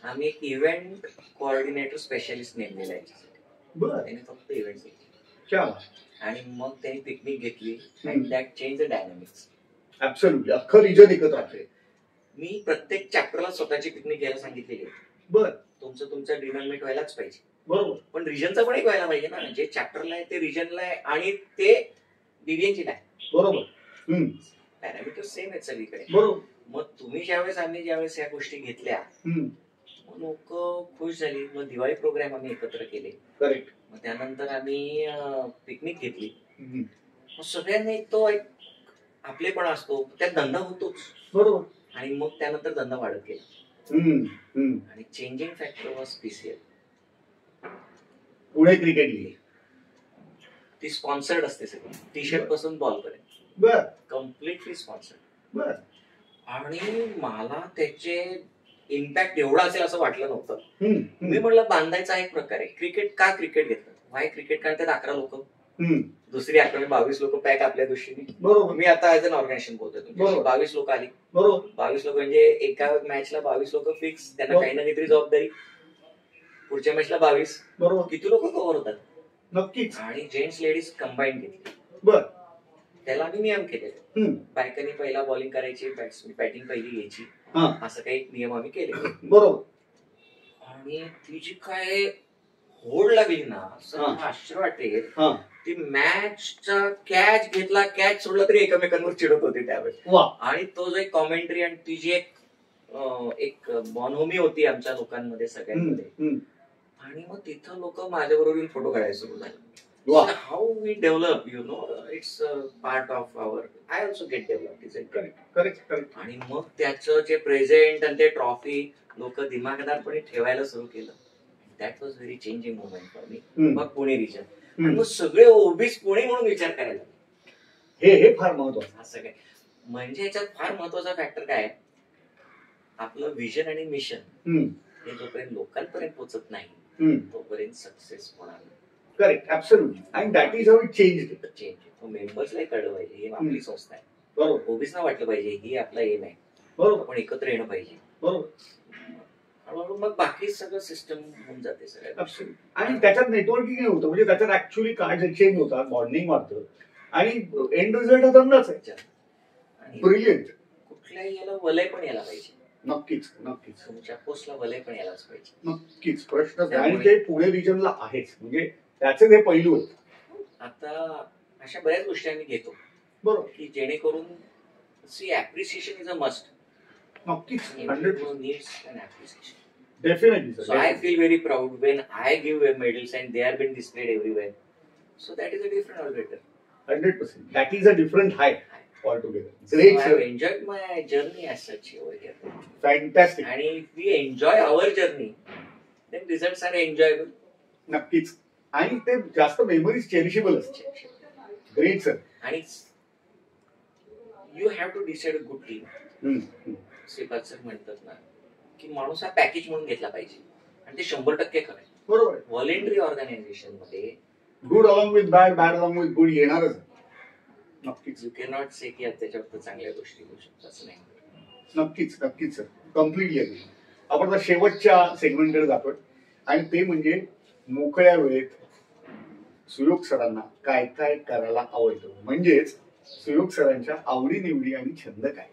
आम्ही एक इव्हेंट कोऑर्डिनेटर स्पेशलिस्ट नेमलेला आहे, त्याने फक्त इव्हेंट आणि मग त्यांनी पिकनिक घेतली and that change the dynamics. Absolutely अख्खं रिजन एकत्र आहे. मी प्रत्येक चॅप्टरला स्वतःची पिकनिक घ्यायला सांगितलेली आहे. तुमचं डिनरमेट व्हायलाच पाहिजे. बरोबर, पण रिजनचं पण एक व्हायला पाहिजे ना, जे चॅप्टरला आहे ते रिजनला आहे आणि ते डिव्हिजनची नाही. बरोबर, पॅरामीटर सेम आहेत सगळीकडे. बरोबर. मग आम्ही ज्यावेळेस या गोष्टी घेतल्या लोक खुश झाली. मग दिवाळी प्रोग्राम आम्ही एकत्र केले. करेक्ट. मग त्यानंतर आम्ही पिकनिक घेतली. मग सगळ्यांनी तो एक आपलेपणा असतो, त्यात धंदा होतोच. बरोबर. आणि मग त्यानंतर धंदा वाढत गेला. आणि changing factor was PCL. Pune cricket league ती स्पॉन्सर्ड असते सगळी, टी शर्ट पासून बॉल पर्यंत. बर. Completely sponsored. बर. आणि मला त्याचे इम्पॅक्ट एवढा असेल असं वाटलं नव्हतं. मी म्हटलं बांधायचा एक प्रकार आहे. क्रिकेट का क्रिकेट घेतलं? Y cricket? कारण त्यात 11 लोक, दुसरी 11 22 लोक पॅक आपल्या दृष्टीने. बरोबर. मी आता ऍज अन ऑर्गनायझेशन बोलतोय. 22 लोक आली. बरोबर. 22 लोक म्हणजे एका मॅचला 22 लोक फिक्स. त्यांना काही ना काहीतरी जबाबदारी. पुढच्या मॅचला 22. बरोबर. किती लोक कव्हर होतात? नक्कीच. आणि जेंट्स लेडीज कंबाईन घेतली. बर. त्याला आम्ही नियम केले. बायकांनी पहिला बॉलिंग करायची, बॅटिंग पहिली घ्यायची, असं काही नियम आम्ही केले. बरोबर. आणि ती जी काय होड लागली ना, आश्चर्य वाटेल. ती मॅचचा कॅच घेतला, कॅच सोडला तरी एकमेकांवर चिडत होते त्यावेळेस. आणि तो जो एक कॉमेंट्री आणि ती जी एक बॉनहोमी होती आमच्या लोकांमध्ये सगळ्यांमध्ये. आणि मग तिथं लोक माझ्याबरोबर फोटो काढायला सुरू झाले. How we develop, you know, it's part of our. I also get develop. Correct. आणि मग त्याचं जे प्रेझेंट आणि ते ट्रॉफी लोक दिमागदारपणे ठेवायला सुरू केलं. That was very changing moment for me. मग पुणे रिजन आणि मग सगळे ओबीस पुणे म्हणून विचार करायला. हे फार महत्वाचं. असं काय म्हणजे याच्यात फार महत्वाचा फॅक्टर काय, आपलं विजन आणि मिशन हे जोपर्यंत लोकांपर्यंत पोहोचत नाही तोपर्यंत सक्सेस होणार नाही. Correct. Absolutely. And that is how it change. मेंबर्सला कळलं पाहिजे ही आपली संस्था आहे. बरोबर. ओबीसना वाटलं पाहिजे ही आपला एम आहे. बरोबर. आपण एकत्र येणं पाहिजे. बरोबर. हळूहळू मग बाकी सगळं सिस्टम होऊन जाते सगळ्यात. आणि त्याच्यात नेटवर्किंग होतं, म्हणजे त्याच्यात ऍक्च्युअली कार्ड एक्सचेंज होतात, बॉन्डिंग वाढतं आणि एंड रिझल्ट हा धंदाच आहे. ब्रिलियंट. कुठल्याही याला वलय पण यायला पाहिजे. नक्कीच. तुमच्या पोस्टला वलय पण यायलाच पाहिजे. नक्कीच, प्रश्न. आणि ते पुणे रिजनला आहेच, म्हणजे त्याचे हे पैलू आहेत. आता अशा बऱ्याच गोष्टी आम्ही घेतो. बरोबर. की जेणेकरून ऍप्रिसिएशन इज अ मस्ट. नक्कीच. needs an appreciation. Definitely, sir. So I feel very proud when I give medals and they are being displayed everywhere. So that is a different altogether. 100%. That is a different high altogether. Great, so sir. I have enjoyed my journey as such over here. Fantastic. And if we enjoy our journey, then results are enjoyable. नक्कीच. आणि ते जास्त memories cherishable असते. Great sir. आणि you have to decide a good team. Shripad sir म्हणतात ना की माणूस हा पॅकेज म्हणून घेतला पाहिजे आणि ते 100% खरं आहे. बरोबर. व्हॉलेंटरी ऑर्गनायझेशन मध्ये good along with bad, bad along with good येणारच. नक्कीच. यू कॅन नॉट से की त्याच्यावर चांगल्या गोष्टी होऊ शकतात असं नाही. नक्कीच सर. Completely agree. आपण आता शेवटच्या सेगमेंटकडे जातोय आणि ते म्हणजे मोकळ्या वेळेत सुयोग सरांना काय काय करायला आवडतं, म्हणजेच सुयोग सरांच्या आवडी निवडी आणि छंद काय.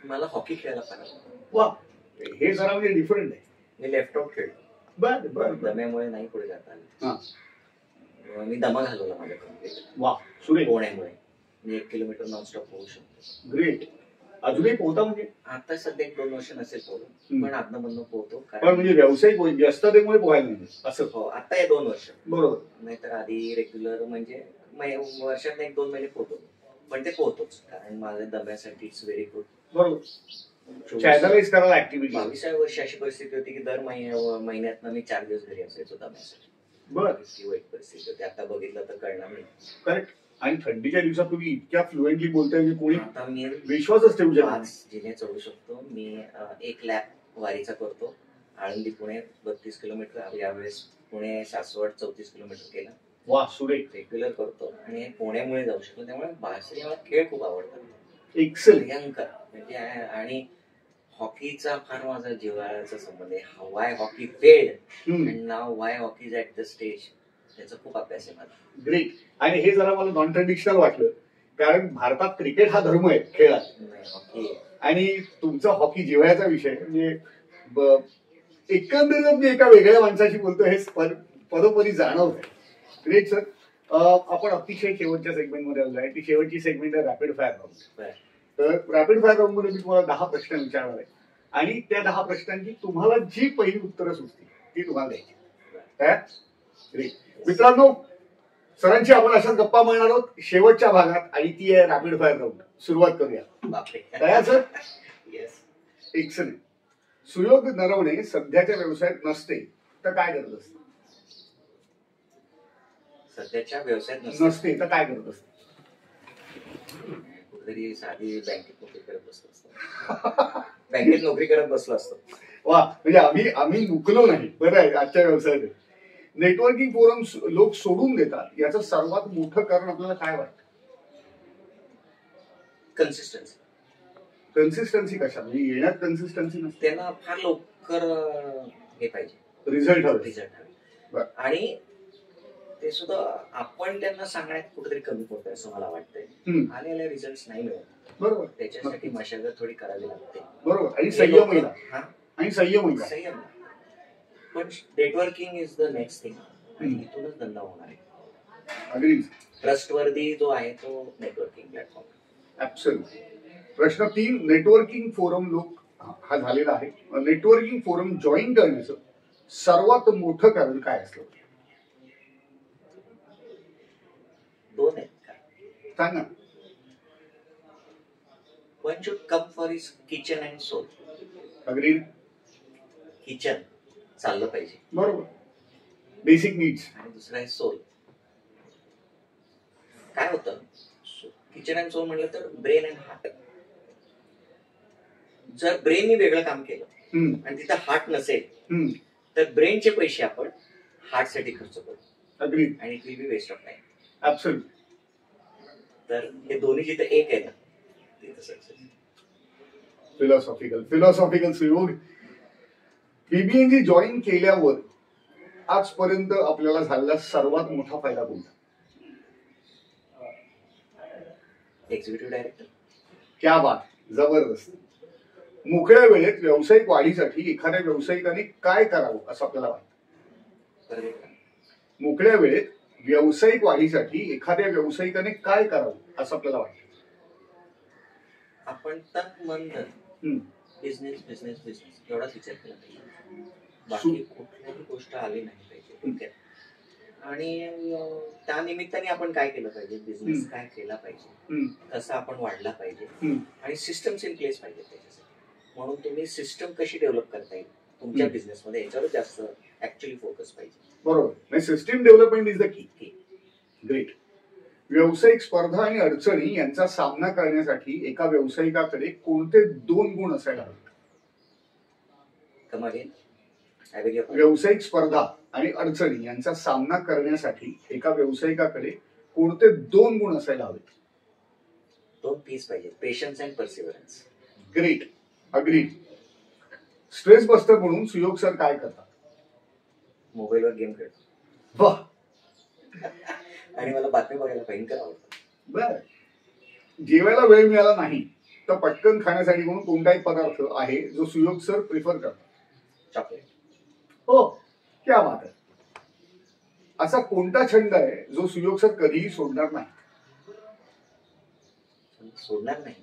मला हॉकी खेळायला पाहिजे. वा, हे जरा म्हणजे डिफरंट आहे. मी लेफ्ट आउट खेळतो. बर. दम्यामुळे नाही पुढे जात आलं. मी दमा घालवला माझ्या कंप्लीट. वा, सुरेख. पोहण्यामुळे मी 1 किलोमीटर नॉनस्टॉप पोहू शकतो. ग्रेट. अजूनही पोहता म्हणजे? आता सध्या 1-2 वर्ष नसेल पोहतो, पण आतनं मधनं पोहतो. पण म्हणजे व्यावसायिक व्यस्ततेमुळे पोहायला नाही असं? हो, आता हे 2 वर्ष. बरोबर. नाहीतर आधी रेग्युलर म्हणजे वर्षात 1-2 महिने पोहतो, पण ते पोहतोच कारण माझ्या दम्यासाठी इट्स व्हेरी गुड. बरोबर. चॅनलाइज करायला ऍक्टिव्हिटी. 22व्या वर्षी अशी परिस्थिती होती की दर महिन्यात मी 4 दिवस घरी असायचो दम्यासाठी. बरं. इतकी वाईट परिस्थिती होती. आता बघितलं तर कळणार नाही. करेक्ट. आणि थंडीच्या दिवसात तुम्ही इतक्या फ्लुएंटली बोलताय की कोणी आता मी विश्वासच ठेवू शकतो. 5 जिल्हे चढू शकतो. मी 1 लॅप वारीचा करतो. आळंदी पुणे 32 किलोमीटर. यावेळेस पुणे सासवड 34 किलोमीटर केला. वा, सुरेख. रेग्युलर करतो आणि पुण्यामुळे जाऊ शकतो. त्यामुळे बासरी मला खेळ खूप आवडतात. एक्सलेंट. म्हणजे आणि हॉकीचा फार माझा जिव्हाळ्याचा संबंध आहे. वाय हॉकी फेड and now Y hockey is at the stage, त्याचा खूप अभ्यास आहे माझा. ग्रेट. आणि हे जरा मला नॉन ट्रेडिशनल वाटलं, कारण भारतात क्रिकेट हा धर्म आहे खेळात, हॉकी आणि तुमचा हॉकी जिव्हाळ्याचा विषय. म्हणजे एकंदरीत मी एका वेगळ्या माणसाशी बोलतो हे पदोपदी जाणवत. Great sir. आपण अतिशय शेवटच्या सेगमेंटमध्ये आलो आहे. ती शेवटची सेगमेंट आहे रॅपिड फायर राऊंड. तर रॅपिड फायर राऊंड मध्ये मी तुम्हाला 10 प्रश्न विचारणार आहे, आणि त्या 10 प्रश्नांची तुम्हाला जी पहिली उत्तरं सुचतील ती तुम्हाला द्यायची. मित्रांनो, सरांची आपण अशाच गप्पा मारणार आहोत शेवटच्या भागात, आणि ती आहे रॅपिड फायर राऊंड. सुरुवात करूया. तयार सर? येस. एक्सलेंट. सुयोग नरवणे सध्याच्या व्यवसायात नसते तर काय करत असते? सध्याच्या व्यवसायात नसते तर काय करत असते? कुठेतरी साधी बँकेत नोकरी करत बसलो असतो. बँकेत नोकरी करत बसलो असतो. वा, म्हणजे आम्ही नुकलो नाही. बरं आहे. आजच्या व्यवसायात नेटवर्किंग फोरम लोक सोडून देतात, याचं सर्वात मोठं कारण आपल्याला काय वाटतं? कन्सिस्टन्सी. कन्सिस्टन्सी कशा? म्हणजे येण्यात कन्सिस्टन्सी नसते. त्यांना फार लवकर हे पाहिजे, रिझल्ट हवे. आणि ते सुद्धा आपण त्यांना सांगण्यात कुठेतरी कमी पडतोय असं मला वाटतंय. आलेले रिझल्ट नाही मिळत. बरोबर. त्याच्यासाठी मशागत थोडी करावी लागते. बरोबर. आणि संयम. आणि संयम. पण networking is the next thing, आणि इथूनच धंदा होणार आहे. अगदी. ट्रस्टवर्दी जो आहे तो नेटवर्किंग प्लॅटफॉर्म. ऍब्सोल्युटली. प्रश्न 3, नेटवर्किंग फोरम लोक हा झालेला आहे. नेटवर्किंग फोरम जॉईन करण्याचं सर्वात मोठं कारण काय असलं? 2 आहेत का? सांगा. One should come for his kitchen and soul. Agree. Kitchen चाललं पाहिजे. बरोबर. Basic needs. आणि दुसरा आहे सोल. काय होतं किचन अँड सोल म्हटलं तर ब्रेन अँड हार्ट. जर ब्रेनने वेगळं काम केलं आणि तिथं हार्ट नसेल तर ब्रेनचे पैसे आपण हार्ट साठी खर्च करू. अग्री. आणि it will be waste of time. Absolutely. तर हे दोन्ही जिथं एक आहे ना तिथं success. Philosophical Suyog. PBNG join केल्यावर आजपर्यंत आपल्याला झालेला सर्वात मोठा फायदा कोणता? Executive director. क्या बात. जबरदस्त. मोकळ्या वेळेत व्यावसायिक वाढीसाठी एखाद्या व्यावसायिकाने काय करावं असं आपल्याला वाटतं? मोकळ्या वेळेत व्यावसायिक वाढीसाठी एखाद्या व्यावसायिकाने काय करावं असं आपल्याला वाटतं? आपण तन मन धन बिझनेस एवढाच विचार केला पाहिजे. बाकी कुठल्याही गोष्ट आली नाही पाहिजे. आणि त्या निमित्ताने आपण काय केलं पाहिजे, बिझनेस काय केला पाहिजे, कसा आपण वाढला पाहिजे, आणि सिस्टम्स इन प्लेस पाहिजे त्याच्यासाठी. म्हणून तुम्ही सिस्टम कशी डेव्हलप करता येईल तुमच्या बिझनेसमध्ये याच्यावर जास्त ऍक्च्युअली फोकस पाहिजे. बरोबर. System development is the key. Great. व्यावसायिक स्पर्धा आणि अडचणी यांचा सामना करण्यासाठी एका व्यावसायिकाकडे कोणते 2 गुण असायला हवेत? व्यावसायिक स्पर्धा आणि अडचणी यांचा सामना करण्यासाठी एका व्यावसायिकाकडे कोणते 2 गुण असायला हवेत? 2 पीस पाहिजे. Patience and perseverance. Great. Agree. Stress buster म्हणून सुयोग सर काय करतात? मोबाईलवर गेम खेळतो. वाह. आणि मला बातम्या बघायला भयंकर आवडतं. बर. जेवायला वेळ मिळाला नाही तर पटकन खाण्यासाठी म्हणून कोणताही पदार्थ आहे जो सुयोग सर प्रिफर करतात? चॉकलेट. हो, क्या बात आहे. असा कोणता छंद आहे जो सुयोग सर कधीही सोडणार नाही? सोडणार नाही.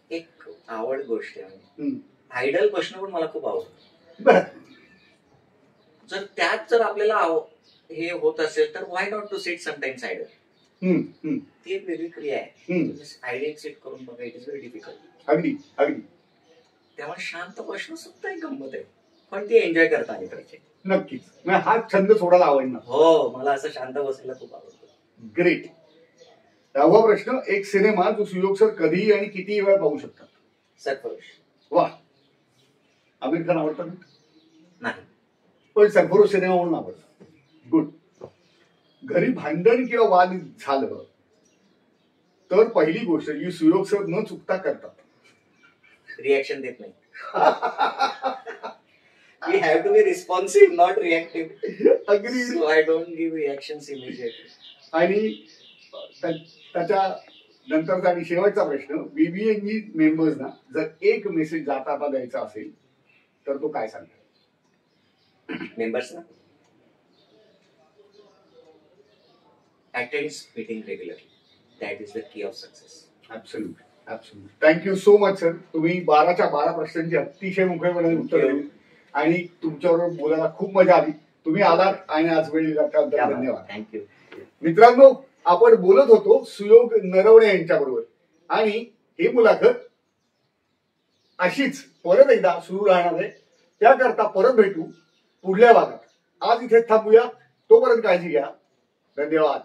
एक आवड गोष्ट आहे. आयडल बसणं पण मला खूप आवडतं. जर त्यात जर आपल्याला हे होत असेल तर why not to sit sometimes idle. ती एक वेगळी क्रिया आहे. आयडिया सेट करून बघा. It is very difficult. अगदी. त्यामुळे शांत बसणं सुद्धा एक गंमत आहे, पण ती एन्जॉय करता आली पाहिजे. नक्कीच. हा छंद सोडायला आवडणार. हो, मला असं शांत बसायला खूप आवडतं. ग्रेट. 10वा प्रश्न. एक सिनेमा जो सुयोग सर कधीही आणि कितीही वेळा पाहू शकतात? सरफरोश. वा. आमिर खान आवडतं? नाही. पण सरफरोश सिनेमा म्हणून आवडला. गुड. घरी भांडण किंवा वाद झालं तर पहिली गोष्ट जी सुयोग सर न चुकता करतात, रिॲक्शन देत नाही. We have to be responsive, not reactive. अगदी. So I don't give reactions immediately. आणि त्याच्या नंतरचा आणि शेवटचा प्रश्न, बीबीएनजी मेंबर्सना जर एक मेसेज जाता द्यायचा असेल तर तो काय सांगता? मेंबर्सना attend meeting regularly. That is the key of success. Absolutely. Absolutely. Thank you so much sir. तुम्ही 12च्या 12 प्रश्नांची अतिशय मोकळेपणाने उत्तर दिली आणि तुमच्याबरोबर बोलायला खूप मजा आली. तुम्ही आलात आणि आज वेळ दिला त्याबद्दल धन्यवाद. थँक्यू. मित्रांनो, आपण बोलत होतो सुयोग नरवणे यांच्याबरोबर आणि ही मुलाखत अशीच परत एकदा सुरू राहणार आहे. त्याकरता परत भेटू पुढल्या भागात. आज इथे थांबूया. तोपर्यंत काळजी घ्या. धन्यवाद.